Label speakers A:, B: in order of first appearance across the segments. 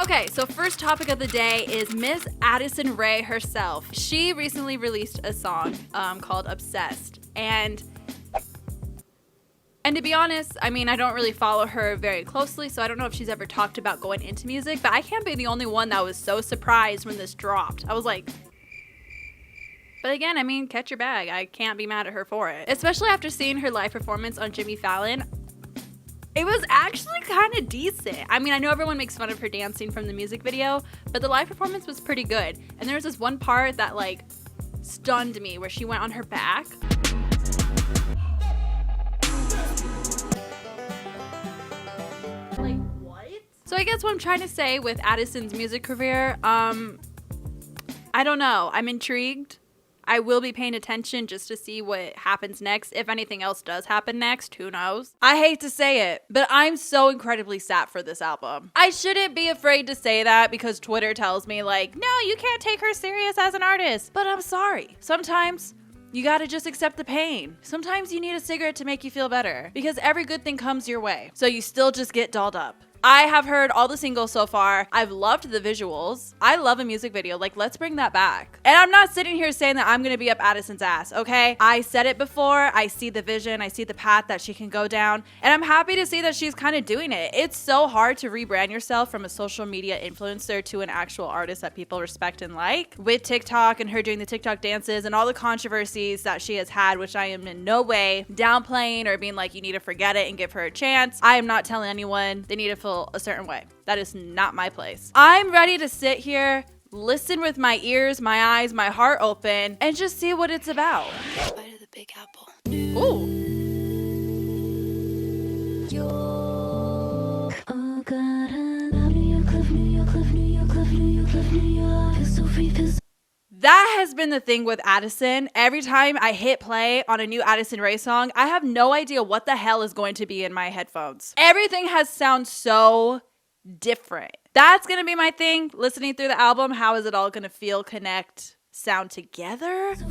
A: Okay, so first topic of the day is Miss Addison Rae herself. She recently released a song called Obsessed. And to be honest, I mean, I don't really follow her very closely, so I don't know if she's ever talked about going into music, but I can't be the only one that was so surprised when this dropped. I was like... But again, I mean, catch your bag. I can't be mad at her for it. Especially after seeing her live performance on Jimmy Fallon. It was actually kind of decent. I mean, I know everyone makes fun of her dancing from the music video, but the live performance was pretty good. And there was this one part that like stunned me where she went on her back. Like, what? So I guess what I'm trying to say with Addison's music career, I don't know. I'm intrigued. I will be paying attention just to see what happens next. If anything else does happen next, who knows? I hate to say it, but I'm so incredibly sad for this album. I shouldn't be afraid to say that because Twitter tells me like, no, you can't take her serious as an artist. But I'm sorry. Sometimes you gotta just accept the pain. Sometimes you need a cigarette to make you feel better because every good thing comes your way. So you still just get dolled up. I have heard all the singles so far. I've loved the visuals. I love a music video. Like, let's bring that back. And I'm not sitting here saying that I'm gonna be up Addison's ass, okay? I said it before. I see the vision. I see the path that she can go down. And I'm happy to see that she's kind of doing it. It's so hard to rebrand yourself from a social media influencer to an actual artist that people respect and like. With TikTok and her doing the TikTok dances and all the controversies that she has had, which I am in no way downplaying or being like, you need to forget it and give her a chance. I am not telling anyone they need to feel a certain way. That is not my place. I'm ready to sit here, listen with my ears, my eyes, my heart open, and just see what it's about.
B: Bite of the Big Apple.
A: Ooh. That has been the thing with Addison. Every time I hit play on a new Addison Rae song, I have no idea what the hell is going to be in my headphones. Everything has sound so different. That's going to be my thing. Listening through the album, how is it all going to feel, connect, sound together? Ooh,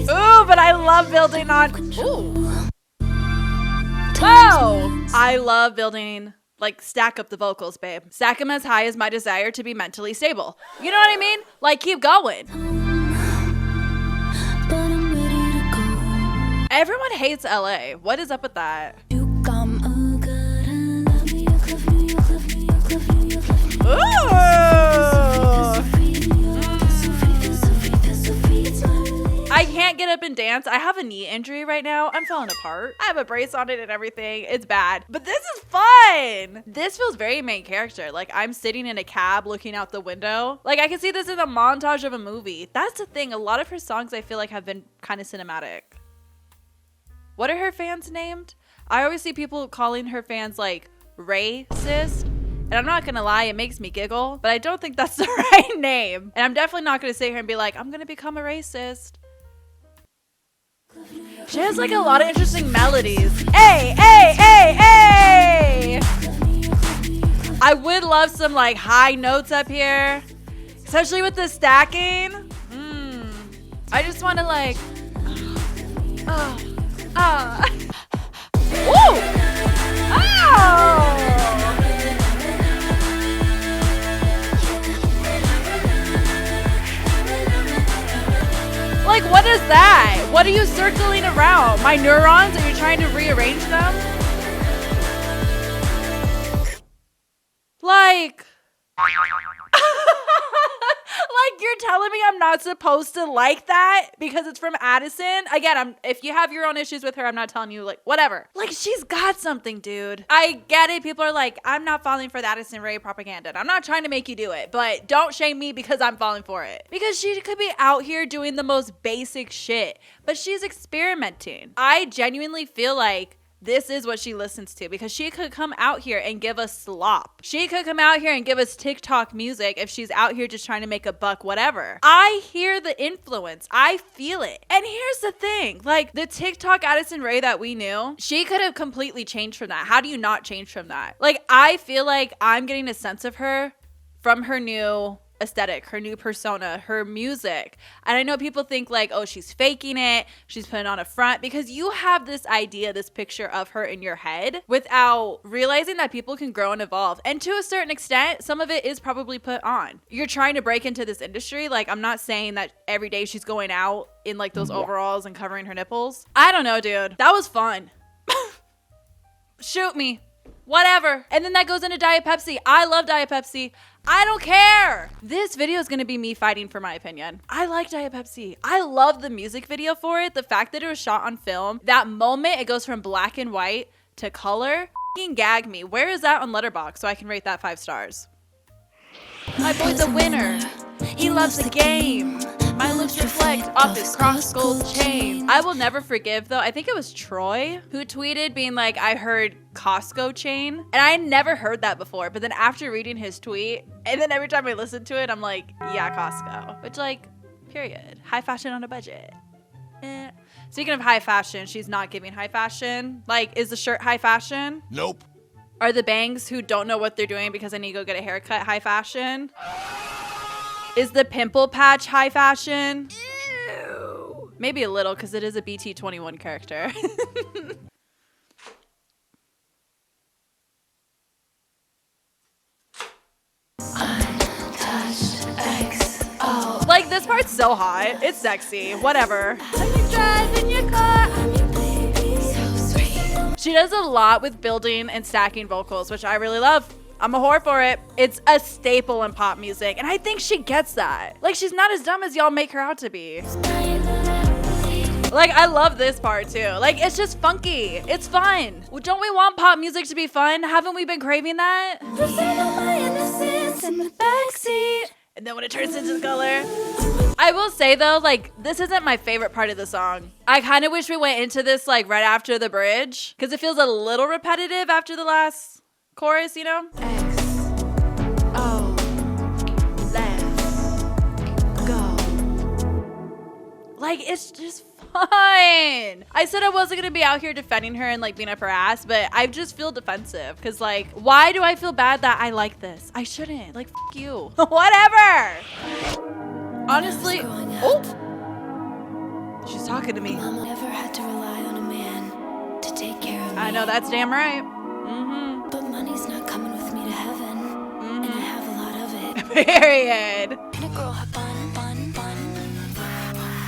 A: but I love building on... Ooh. Oh! I love building... Like, stack up the vocals, babe. Stack them as high as my desire to be mentally stable. You know what I mean? Like, keep going. Everyone hates LA. What is up with that? Ooh! I can't get up and dance. I have a knee injury right now. I'm falling apart. I have a brace on it and everything. It's bad. But this is fun. This feels very main character. Like I'm sitting in a cab looking out the window. Like I can see this in a montage of a movie. That's the thing. A lot of her songs I feel like have been kind of cinematic. What are her fans named? I always see people calling her fans like racist. And I'm not gonna lie, it makes me giggle. But I don't think that's the right name. And I'm definitely not gonna sit here and be like, I'm gonna become a racist. She has like a lot of interesting melodies. Hey, hey, hey, hey! I would love some like high notes up here, especially with the stacking. I just want to like, Woo! Oh! Like, what is that? What are you circling around? My neurons? Are you trying to rearrange them? Like... Like, you're telling me I'm not supposed to like that because it's from Addison? Again, if you have your own issues with her, I'm not telling you, like, whatever. Like, she's got something, dude. I get it. People are like, I'm not falling for the Addison Rae propaganda. I'm not trying to make you do it, but don't shame me because I'm falling for it. Because she could be out here doing the most basic shit, but she's experimenting. I genuinely feel like this is what she listens to because she could come out here and give us slop. She could come out here and give us TikTok music if she's out here just trying to make a buck, whatever. I hear the influence. I feel it. And here's the thing, like the TikTok Addison Rae that we knew, she could have completely changed from that. How do you not change from that? Like, I feel like I'm getting a sense of her from her new aesthetic, her new persona, her music. And I know people think like, oh, she's faking it, she's putting on a front, because you have this idea, this picture of her in your head without realizing that people can grow and evolve. And to a certain extent, some of it is probably put on. You're trying to break into this industry. Like, I'm not saying that every day she's going out in like those overalls and covering her nipples. I don't know, dude. That was fun. Shoot me. Whatever. And then that goes into Diet Pepsi. I love Diet Pepsi. I don't care. This video is going to be me fighting for my opinion. I like Diet Pepsi. I love the music video for it. The fact that it was shot on film. That moment, it goes from black and white to color. F***ing gag me. Where is that on Letterboxd so I can rate that 5 stars? My boy's a winner. He loves the game. My lips reflect off his cross gold chain. I will never forgive though. I think it was Troy who tweeted being like, I heard Costco chain. And I never heard that before. But then after reading his tweet, and then every time I listen to it, I'm like, yeah, Costco. Which like, period. High fashion on a budget. Speaking of high fashion, she's not giving high fashion. Like, is the shirt high fashion?
B: Nope.
A: Are the bangs who don't know what they're doing because I need to go get a haircut high fashion? Is the pimple patch high fashion? Ew. Maybe a little, because it is a BT21 character. Untouched XO. Like, this part's so hot. It's sexy. Whatever. When you're driving your car, I'm your baby, so sweet. She does a lot with building and stacking vocals, which I really love. I'm a whore for it. It's a staple in pop music, and I think she gets that. Like, she's not as dumb as y'all make her out to be. Like, I love this part too. Like, it's just funky. It's fun. Well, don't we want pop music to be fun? Haven't we been craving that? And then when it turns into color. I will say though, like, this isn't my favorite part of the song. I kind of wish we went into this like right after the bridge, because it feels a little repetitive after the last chorus, you know? XO, let's go. Like, it's just fun. I said I wasn't gonna be out here defending her and like being up her ass, but I just feel defensive because like, why do I feel bad that I like this? I shouldn't. Like, f you. Whatever. Honestly, oh, she's talking to me.
C: Mama never had to rely on a man to take care of me.
A: I know, that's damn right.
C: But money's not coming with me to heaven, and I have a lot of it.
A: Period.
C: Can a girl have fun, fun, fun?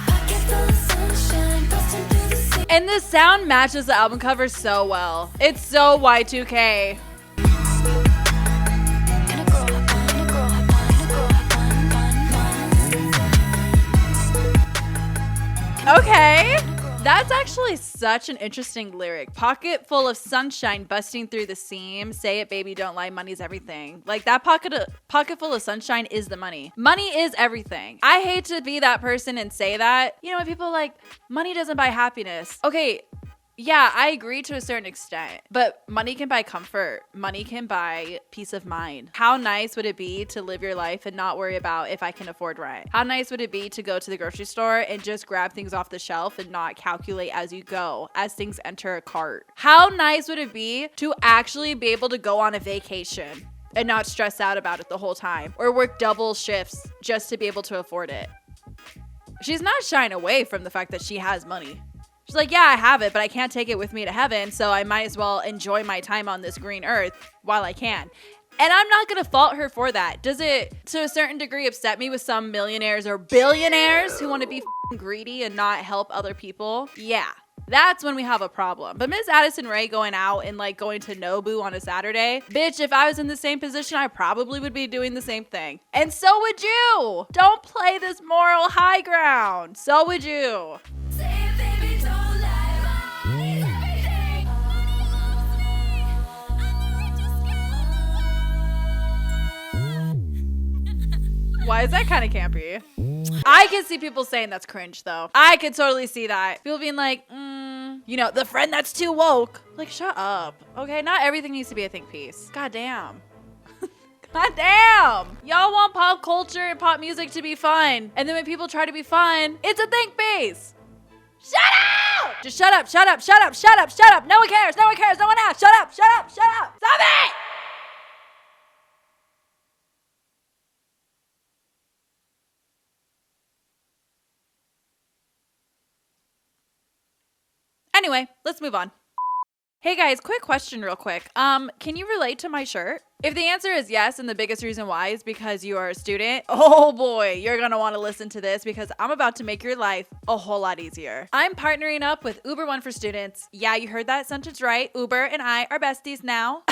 C: Pocket full of sunshine, busting through the sea.
A: And the sound matches the album cover so well. It's so Y2K.
C: Can a girl have fun? A girl have fun? A girl have fun, fun, fun?
A: Okay. That's actually such an interesting lyric. Pocket full of sunshine busting through the seam. Say it, baby, don't lie. Money's everything. Like, that pocket full of sunshine is the money. Money is everything. I hate to be that person and say that. You know, when people are like, money doesn't buy happiness. Okay, yeah, I agree to a certain extent, but money can buy comfort. Money can buy peace of mind. How nice would it be to live your life and not worry about if I can afford rent? How nice would it be to go to the grocery store and just grab things off the shelf and not calculate as you go, as things enter a cart? How nice would it be to actually be able to go on a vacation and not stress out about it the whole time, or work double shifts just to be able to afford it? She's not shying away from the fact that she has money. She's like, yeah, I have it, but I can't take it with me to heaven, so I might as well enjoy my time on this green earth while I can. And I'm not going to fault her for that. Does it, to a certain degree, upset me with some millionaires or billionaires who want to be f***ing greedy and not help other people? Yeah, that's when we have a problem. But Miss Addison Rae going out and like going to Nobu on a Saturday, bitch, if I was in the same position, I probably would be doing the same thing. And so would you. Don't play this moral high ground. So would you. Why is that kind of campy? I can see people saying that's cringe though. I could totally see that. People being like, you know, the friend that's too woke. Like, shut up. Okay, not everything needs to be a think piece. God damn. God damn. Y'all want pop culture and pop music to be fun. And then when people try to be fun, it's a think piece. Shut up! Just shut up, shut up, shut up, shut up, shut up. No one cares, no one cares, no one asks. Shut up, shut up, shut up. Stop it! Anyway, let's move on. Hey guys, quick question real quick. Can you relate to my shirt? If the answer is yes, and the biggest reason why is because you are a student, oh boy, you're gonna wanna listen to this because I'm about to make your life a whole lot easier. I'm partnering up with Uber One for Students. Yeah, you heard that sentence right. Uber and I are besties now.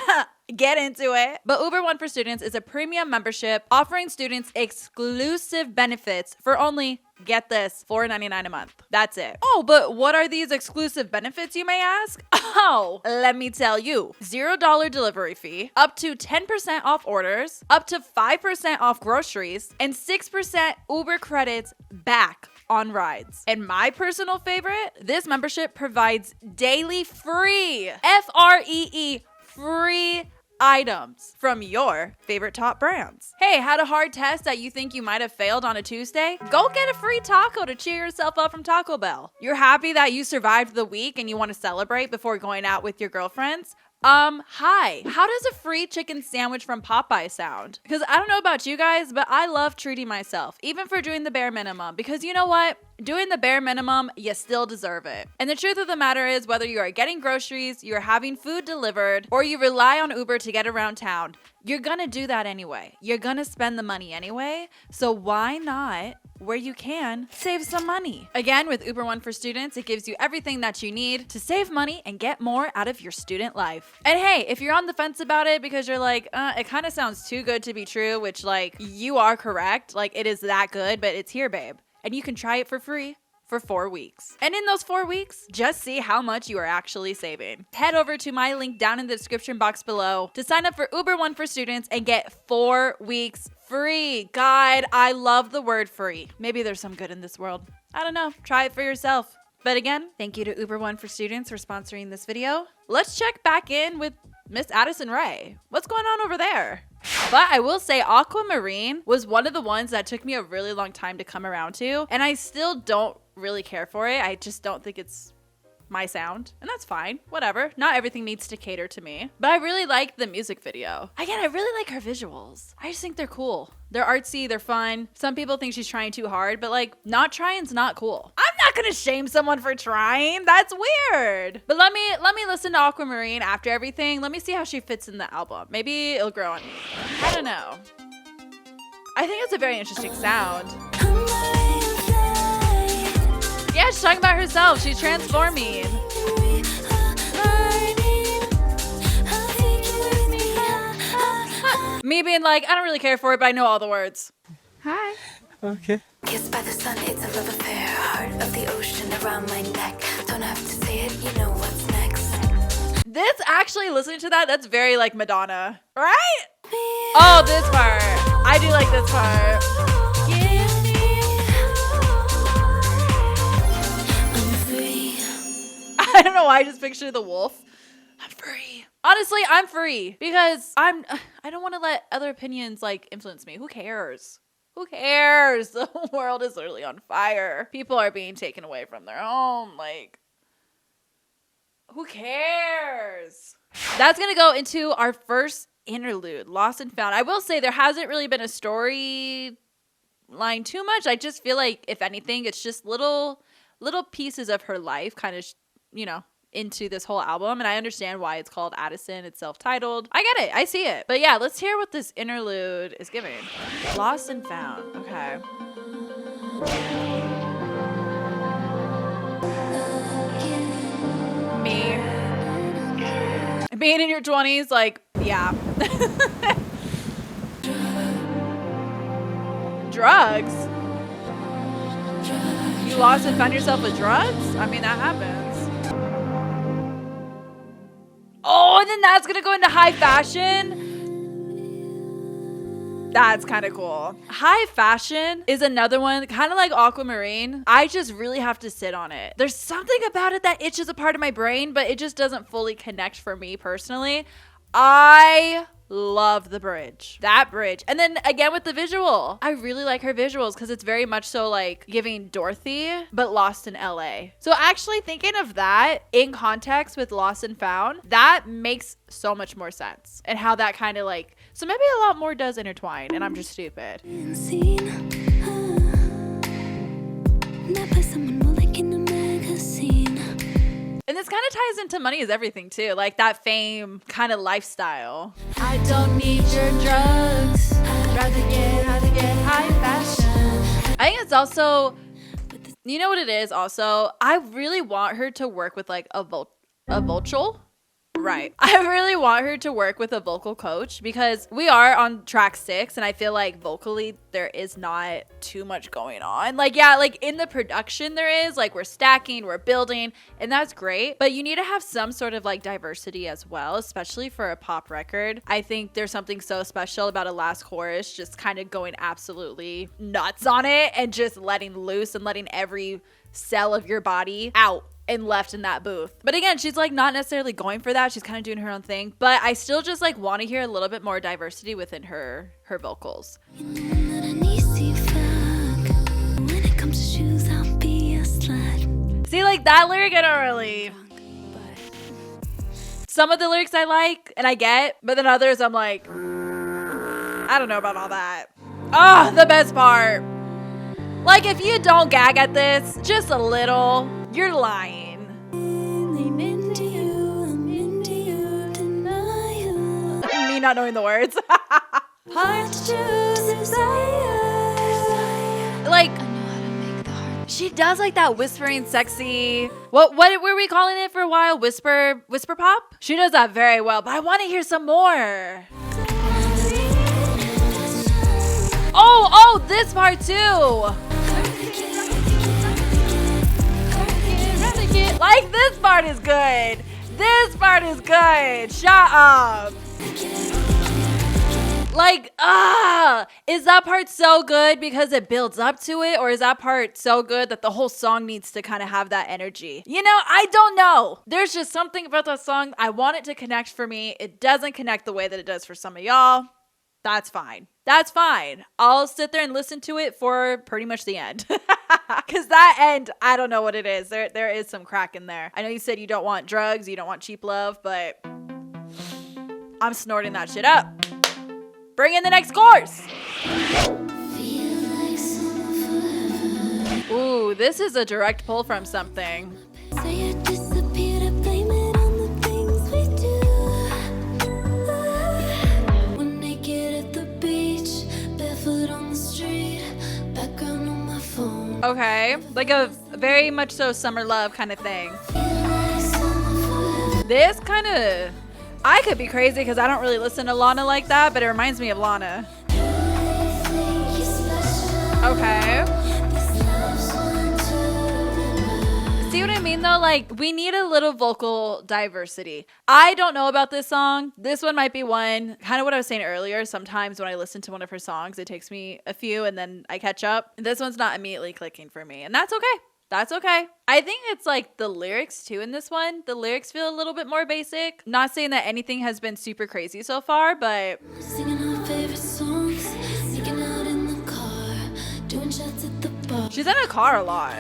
A: Get into it. But Uber One for Students is a premium membership offering students exclusive benefits for only, get this, $4.99 a month. That's it. Oh, but what are these exclusive benefits, you may ask? Oh, let me tell you. $0 delivery fee, up to 10% off orders, up to 5% off groceries, and 6% Uber credits back on rides. And my personal favorite, this membership provides daily free, F-R-E-E, free items from your favorite top brands. Hey, had a hard test that you think you might have failed on a Tuesday? Go get a free taco to cheer yourself up from Taco Bell. You're happy that you survived the week and you want to celebrate before going out with your girlfriends? Hi. How does a free chicken sandwich from Popeye sound? Because I don't know about you guys, but I love treating myself, even for doing the bare minimum. Because you know what? Doing the bare minimum, you still deserve it. And the truth of the matter is, whether you are getting groceries, you are having food delivered, or you rely on Uber to get around town, you're gonna do that anyway. You're gonna spend the money anyway. So why not, where you can, save some money? Again, with Uber One for Students, it gives you everything that you need to save money and get more out of your student life. And hey, if you're on the fence about it because you're like, it kind of sounds too good to be true, which like, you are correct. Like, it is that good, but it's here, babe. And you can try it for free for 4 weeks. And in those 4 weeks, just see how much you are actually saving. Head over to my link down in the description box below to sign up for Uber One for Students and get 4 weeks free. God, I love the word free. Maybe there's some good in this world. I don't know. Try it for yourself. But again, thank you to Uber One for Students for sponsoring this video. Let's check back in with Miss Addison Rae. What's going on over there? But I will say Aquamarine was one of the ones that took me a really long time to come around to. And I still don't really care for it. I just don't think it's my sound. And that's fine. Whatever. Not everything needs to cater to me. But I really like the music video. Again, I really like her visuals. I just think they're cool. They're artsy. They're fun. Some people think she's trying too hard, but like, not trying's not cool. I'm not gonna shame someone for trying. That's weird. But let me listen to Aquamarine after everything. Let me see how she fits in the album. Maybe it'll grow on me. I don't know. I think it's a very interesting sound. Yeah, she's talking about herself. She's transforming. Me being like, I don't really care for it, but I know all the words. Hi.
B: Okay.
C: Kissed by the sun, it's a love affair. Heart of the ocean around my neck. Don't have to say it, you know what's next.
A: This actually, listening to that, that's very like Madonna, right? Oh, this part. I do like this part. I don't know why I just picture the wolf. I'm free. Honestly, I'm free because I don't want to let other opinions like influence me. Who cares? Who cares? The world is literally on fire. People are being taken away from their home. Like, who cares? That's going to go into our first interlude, Lost and Found. I will say there hasn't really been a story line too much. I just feel like, if anything, it's just little pieces of her life kind of, you know, into this whole album. And I understand why it's called Addison. It's self-titled. I get it. I see it. But yeah, let's hear what this interlude is giving. Lost and Found. Okay. Me. Being in your 20s, like, yeah. Drugs? You lost and found yourself with drugs? I mean, that happens. Oh, and then that's gonna go into high fashion? That's kind of cool. High fashion is another one, kind of like Aquamarine. I just really have to sit on it. There's something about it that itches a part of my brain, but it just doesn't fully connect for me personally. I love the bridge. That bridge. And then again with the visual. I really like her visuals because it's very much so like giving Dorothy, but lost in LA. So actually thinking of that in context with Lost and Found, that makes so much more sense. And how that kind of like, so maybe a lot more does intertwine and I'm just stupid. And this kind of ties into Money Is Everything too, like that fame kind of lifestyle. I don't need your drugs. Rather get high fashion. I think it's also, you know what it is also? I really want her to work with like a vocal. Right. I really want her to work with a vocal coach because we are on track 6 and I feel like vocally there is not too much going on. Like, yeah, like in the production there is, like we're stacking, we're building, and that's great. But you need to have some sort of like diversity as well, especially for a pop record. I think there's something so special about a last chorus just kind of going absolutely nuts on it and just letting loose and letting every cell of your body out and left in that booth. But again, she's like not necessarily going for that. She's kind of doing her own thing. But I still just like want to hear a little bit more diversity within her vocals. See, like that lyric I don't really. Some of the lyrics I like and I get, but then others I'm like, I don't know about all that. Oh, the best part. Like if you don't gag at this just a little, you're lying. Me not knowing the words. Like, she does like that whispering sexy. What were we calling it for a while? Whisper pop? She does that very well, but I want to hear some more. Oh, this part too. Like this part is good. This part is good. Shut up. Like, is that part so good because it builds up to it? Or is that part so good that the whole song needs to kind of have that energy? You know, I don't know. There's just something about that song. I want it to connect for me. It doesn't connect the way that it does for some of y'all. That's fine. That's fine. I'll sit there and listen to it for pretty much the end. Because that end, I don't know what it is. There is some crack in there. I know you said you don't want drugs, you don't want cheap love, but I'm snorting that shit up. Bring in the next course. Ooh, this is a direct pull from something. Okay, like a very much so summer love kind of thing. This kind of, I could be crazy because I don't really listen to Lana like that, but it reminds me of Lana. Okay. See what I mean though? Like we need a little vocal diversity. I don't know about this song. This one might be one, kind of what I was saying earlier. Sometimes when I listen to one of her songs, it takes me a few and then I catch up. This one's not immediately clicking for me and that's okay. That's okay. I think it's like the lyrics too in this one. The lyrics feel a little bit more basic. Not saying that anything has been super crazy so far, but singing our favorite songs, sneaking out in the car, doing shots at the bar. She's in a car a lot.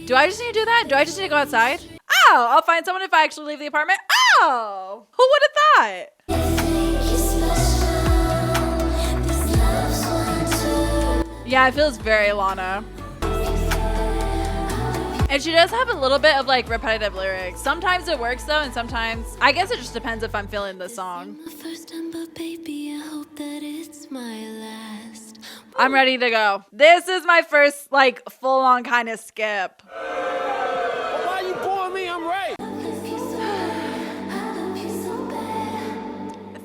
A: Do I just need to do that? Do I just need to go outside? Oh, I'll find someone if I actually leave the apartment. Oh, who would have thought? Yeah, it feels very Lana. And she does have a little bit of like repetitive lyrics. Sometimes it works though, and sometimes I guess it just depends if I'm feeling the song. I'm ready to go. This is my first like full-on kind of skip.
B: Well, why you pouring me? I'm right.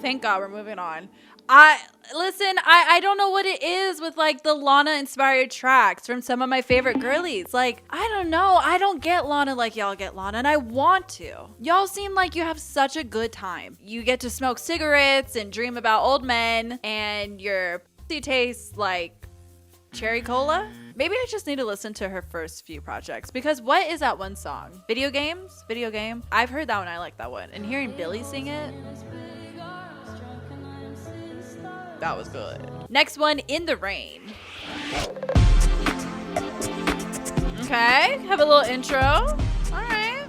A: Thank God we're moving on. I don't know what it is with like the Lana inspired tracks from some of my favorite girlies. Like, I don't know. I don't get Lana like y'all get Lana, and I want to. Y'all seem like you have such a good time. You get to smoke cigarettes and dream about old men, and your pussy tastes like cherry cola. Maybe I just need to listen to her first few projects, because what is that one song? Video Game? I've heard that one. I like that one. And hearing Billy sing it, that was good. Next one, In the Rain. Okay, have a little intro. All right.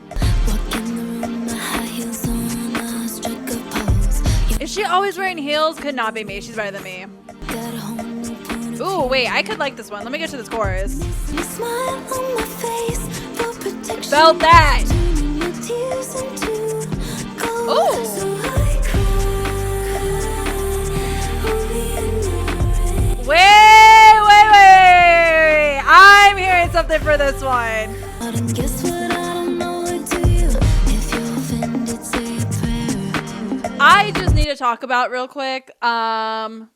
A: Is she always wearing heels? Could not be me. She's better than me. Ooh, wait, I could like this one. Let me get to this chorus. Felt that. Wait. I'm hearing something for this one. I just need to talk about real quick.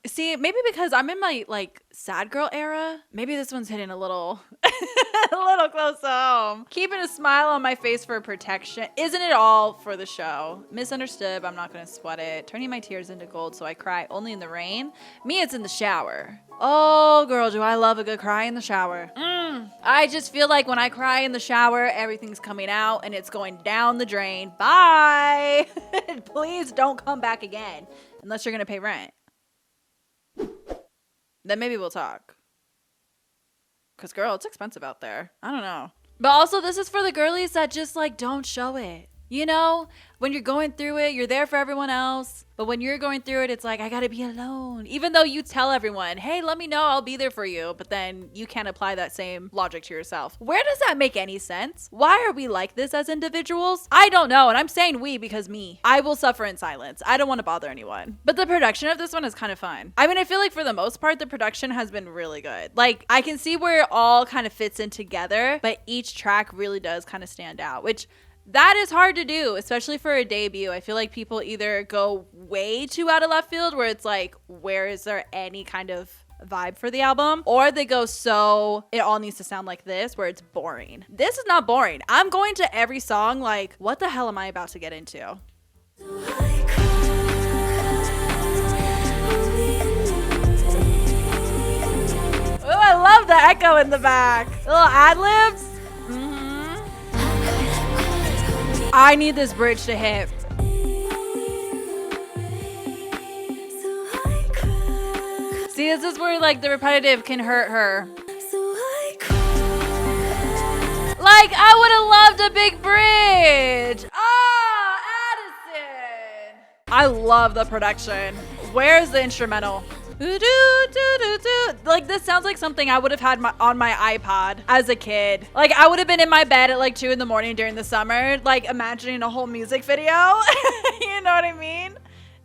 A: See, maybe because I'm in my like sad girl era, maybe this one's hitting a little a little close to home. Keeping a smile on my face for protection. Isn't it all for the show? Misunderstood, but I'm not gonna sweat it. Turning my tears into gold so I cry only in the rain. Me, it's in the shower. Oh, girl, do I love a good cry in the shower. I just feel like when I cry in the shower, everything's coming out and it's going down the drain. Bye. Please don't come back again unless you're going to pay rent. Then maybe we'll talk. Because, girl, it's expensive out there. I don't know. But also, this is for the girlies that just, like, don't show it. You know, when you're going through it, you're there for everyone else. But when you're going through it, it's like, I gotta be alone. Even though you tell everyone, hey, let me know, I'll be there for you. But then you can't apply that same logic to yourself. Where does that make any sense? Why are we like this as individuals? I don't know. And I'm saying we because me. I will suffer in silence. I don't want to bother anyone. But the production of this one is kind of fun. I mean, I feel like for the most part, the production has been really good. Like, I can see where it all kind of fits in together, but each track really does kind of stand out, which that is hard to do, especially for a debut. I feel like people either go way too out of left field where it's like, where is there any kind of vibe for the album? Or they go so it all needs to sound like this where it's boring. This is not boring. I'm going to every song like, what the hell am I about to get into? Oh, I love the echo in the back. Little ad-libs. I need this bridge to hit. See, this is where like the repetitive can hurt her. Like, I would have loved a big bridge. Oh, Addison. I love the production. Where's the instrumental? Like, this sounds like something I would have had on my iPod as a kid. Like, I would have been in my bed at like 2 a.m. during the summer, like imagining a whole music video. You know what I mean?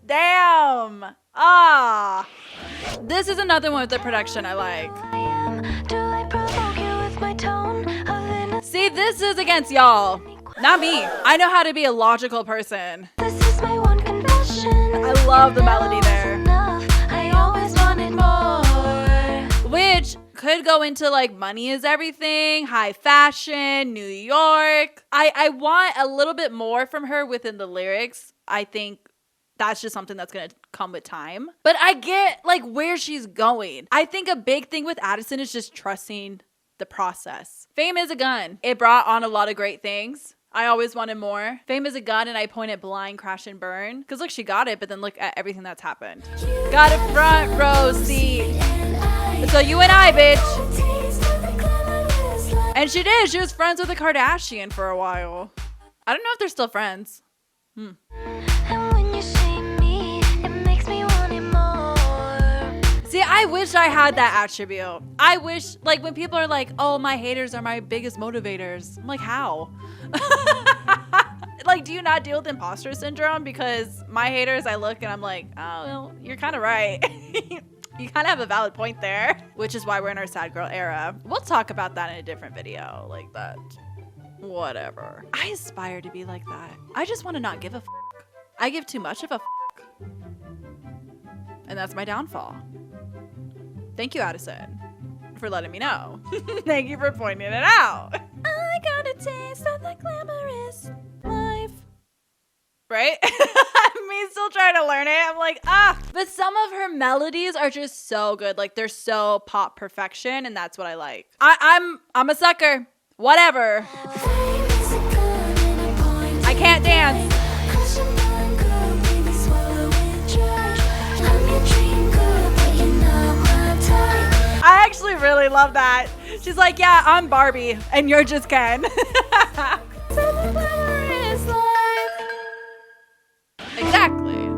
A: Damn. Ah. This is another one with the production I like. See, this is against y'all, not me. I know how to be a logical person. I love the melody there. Which could go into like money is everything, high fashion, New York. I want a little bit more from her within the lyrics. I think that's just something that's going to come with time. But I get like where she's going. I think a big thing with Addison is just trusting the process. Fame is a gun. It brought on a lot of great things. I always wanted more. Fame is a gun and I point it blind, crash and burn. Because look, she got it, but then look at everything that's happened. Got a front row seat. So you and I, bitch. And she did. She was friends with a Kardashian for a while. I don't know if they're still friends. See, I wish I had that attribute. I wish, like, when people are like, oh, my haters are my biggest motivators. I'm like, how? Like, do you not deal with imposter syndrome? Because my haters, I look and I'm like, oh, well, you're kind of right. You kind of have a valid point there, which is why we're in our sad girl era. We'll talk about that in a different video, like that. Whatever. I aspire to be like that. I just want to not give a f. I give too much of a f. And that's my downfall. Thank you, Addison, for letting me know. Thank you for pointing it out. I got a taste of the glamorous life. Right? Me still trying to learn it. I'm like, but some of her melodies are just so good. Like, they're so pop perfection, and that's what I like. I'm a sucker. Whatever. I can't dance. I actually really love that. She's like, yeah, I'm Barbie, and you're just Ken. Exactly.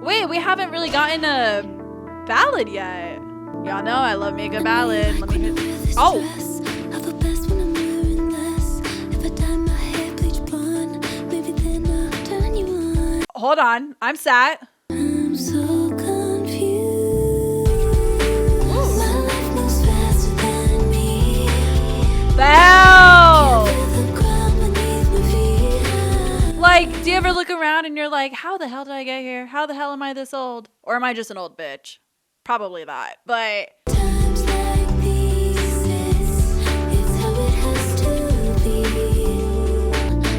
A: Wait, we haven't really gotten a ballad yet. Y'all know I love me a good ballad. Let me hear. Oh. hold on. I'm sat.
C: I'm so confused. My life moves faster than me.
A: Bell.
C: The ground beneath my feet.
A: Like, do you ever look around and you're like, how the hell did I get here? How the hell am I this old? Or am I just an old bitch? Probably that. But
C: Times like these, it's how it has to be.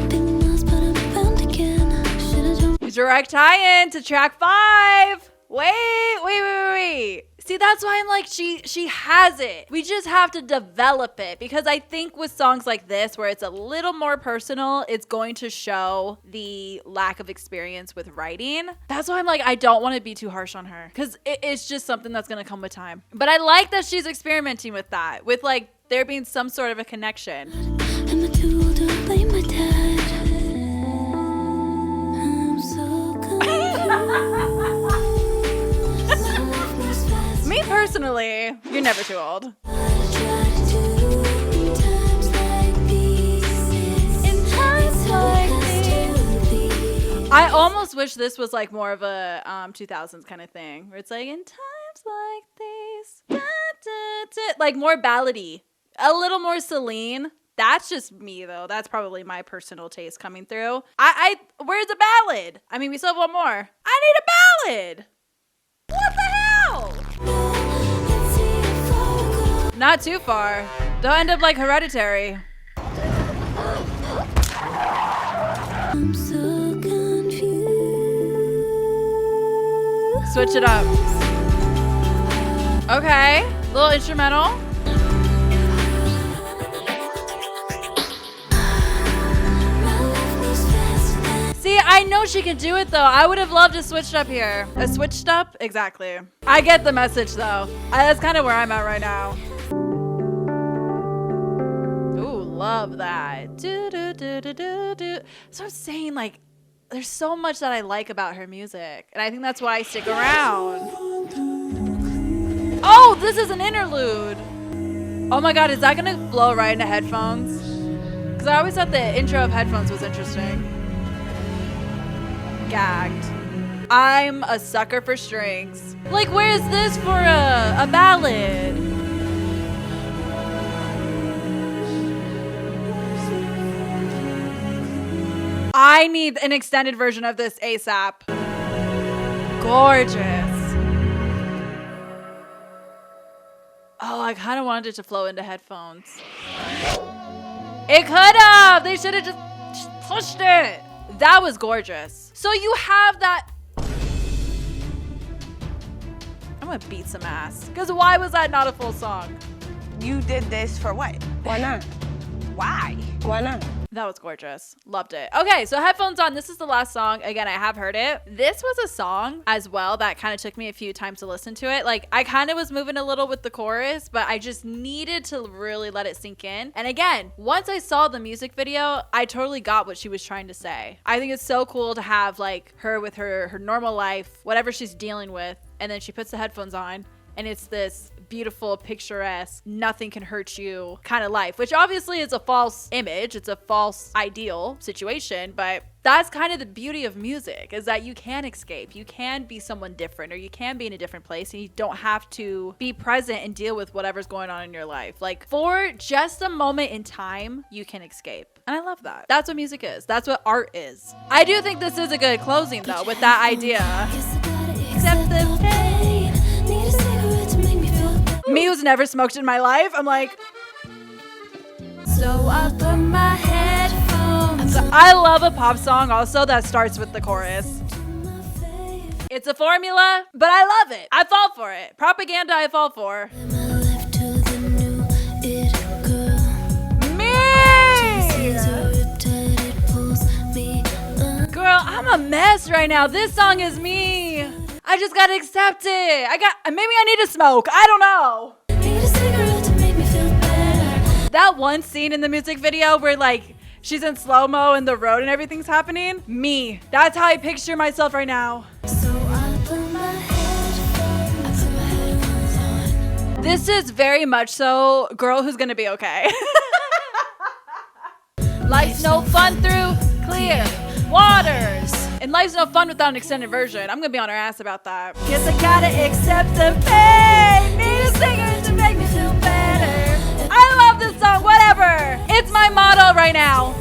C: Been lost, but I'm found again. Should've known.
A: direct tie-in to track 5. Wait. See, that's why I'm like, she has it. We just have to develop it, because I think with songs like this, where it's a little more personal, it's going to show the lack of experience with writing. That's why I'm like, I don't want to be too harsh on her, because it's just something that's going to come with time. But I like that she's experimenting with that, with like there being some sort of a connection.
C: Am I too old to blame my dad? I'm so confused.
A: Me personally, you're never too old. I almost wish this was like more of a 2000s kind of thing, where it's like, in times like these, da, da, da, like more ballady, a little more Celine. That's just me though. That's probably my personal taste coming through. Where's the ballad? I mean, we still have one more. I need a ballad. What the hell? Not too far. They'll end up like Hereditary.
C: I'm so confused.
A: Switch it up. Okay, little instrumental. See, I know she can do it though. I would have loved to switch up here. A switched up? Exactly. I get the message though. That's kind of where I'm at right now. Ooh, love that. Do, do, do, do, do, do. So I'm saying, like, there's so much that I like about her music, and I think that's why I stick around. Oh, this is an interlude. Oh my god, is that gonna blow right into headphones? Because I always thought the intro of headphones was interesting. Gagged. I'm a sucker for strings. Like, where's this for a ballad? I need an extended version of this ASAP. Gorgeous. Oh, I kind of wanted it to flow into headphones. It could have. They should have just pushed it. That was gorgeous. So you have that. I'm gonna beat some ass. Because why was that not a full song?
D: You did this for what?
E: Why not?
D: Why?
E: Why not?
A: That was gorgeous. Loved it. Okay, so headphones on. This is the last song. Again, I have heard it. This was a song as well that kind of took me a few times to listen to it. Like, I kind of was moving a little with the chorus, but I just needed to really let it sink in. And again, once I saw the music video, I totally got what she was trying to say. I think it's so cool to have like her with her normal life, whatever she's dealing with, and then she puts the headphones on, and it's this beautiful, picturesque, nothing can hurt you kind of life, which obviously is a false image. It's a false ideal situation, but that's kind of the beauty of music, is that you can escape. You can be someone different, or you can be in a different place, and you don't have to be present and deal with whatever's going on in your life. Like, for just a moment in time, you can escape. And I love that. That's what music is. That's what art is. I do think this is a good closing though, with that idea. Accept the pain. Me who's never smoked in my life, I'm like, so I put my headphones on. I love a pop song also that starts with the chorus. It's a formula, but I love it. I fall for it. Propaganda I fall for. Me! Girl, I'm a mess right now. This song is me. I just gotta accept it. Maybe I need to smoke. I don't know. That one scene in the music video where like she's in slow-mo in the road and everything's happening. Me. That's how I picture myself right now. This is very much so girl who's gonna be okay. Life's no fun through clear waters. And life's no fun without an extended version. I'm gonna be on her ass about that. Guess I gotta accept the pain. Need a singer to make me feel better. I love this song, whatever. It's my motto right now.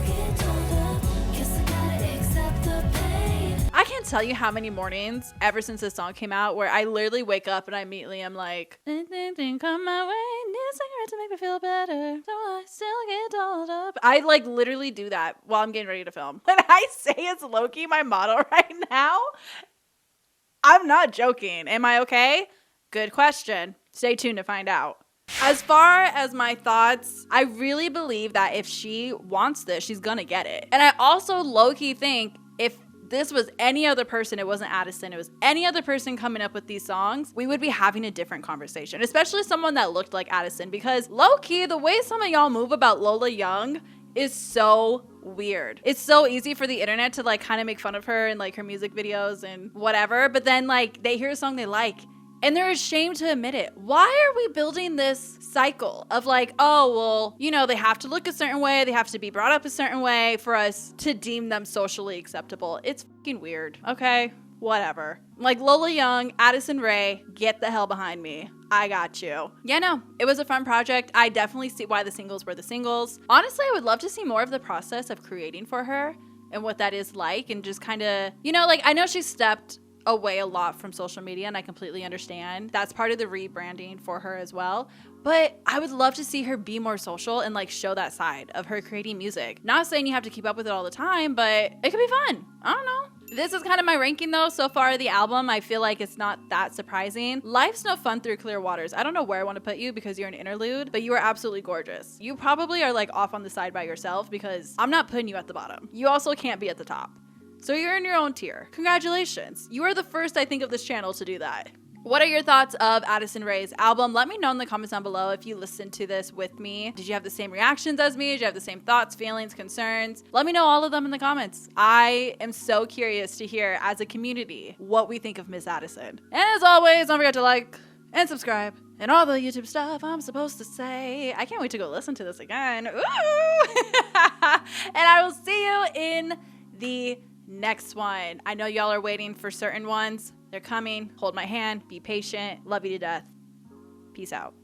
A: I can't tell you how many mornings ever since this song came out where I literally wake up and I immediately am like, anything come my way, need a cigarette to make me feel better, so I still get dolled up. I like literally do that while I'm getting ready to film. When I say it's low-key my motto right now, I'm not joking. Am I okay? Good question. Stay tuned to find out. As far as my thoughts, I really believe that if she wants this, she's gonna get it. And I also low-key think if this was any other person, it wasn't Addison, it was any other person coming up with these songs, we would be having a different conversation, especially someone that looked like Addison, because low-key, the way some of y'all move about Lola Young is so weird. It's so easy for the internet to like kind of make fun of her and like her music videos and whatever, but then like they hear a song they like and they're ashamed to admit it. Why are we building this cycle of like, oh, well, you know, they have to look a certain way, they have to be brought up a certain way for us to deem them socially acceptable? It's fucking weird, okay? Whatever. Like Lola Young, Addison Rae, get the hell behind me. I got you. Yeah, no, it was a fun project. I definitely see why the singles were the singles. Honestly, I would love to see more of the process of creating for her and what that is like, and just kind of, you know, like I know she stepped away a lot from social media, and I completely understand. That's part of the rebranding for her as well. But I would love to see her be more social and like show that side of her creating music. Not saying you have to keep up with it all the time, but it could be fun. I don't know. This is kind of my ranking though. So far the album, I feel like it's not that surprising. Life's No Fun Through Clear Waters. I don't know where I want to put you because you're an interlude, but you are absolutely gorgeous. You probably are like off on the side by yourself because I'm not putting you at the bottom. You also can't be at the top. So you're in your own tier. Congratulations. You are the first, I think, of this channel to do that. What are your thoughts of Addison Rae's album? Let me know in the comments down below if you listened to this with me. Did you have the same reactions as me? Did you have the same thoughts, feelings, concerns? Let me know all of them in the comments. I am so curious to hear, as a community, what we think of Miss Addison. And as always, don't forget to like and subscribe and all the YouTube stuff I'm supposed to say. I can't wait to go listen to this again. Ooh! And I will see you in the next one. I know y'all are waiting for certain ones. They're coming. Hold my hand. Be patient. Love you to death. Peace out.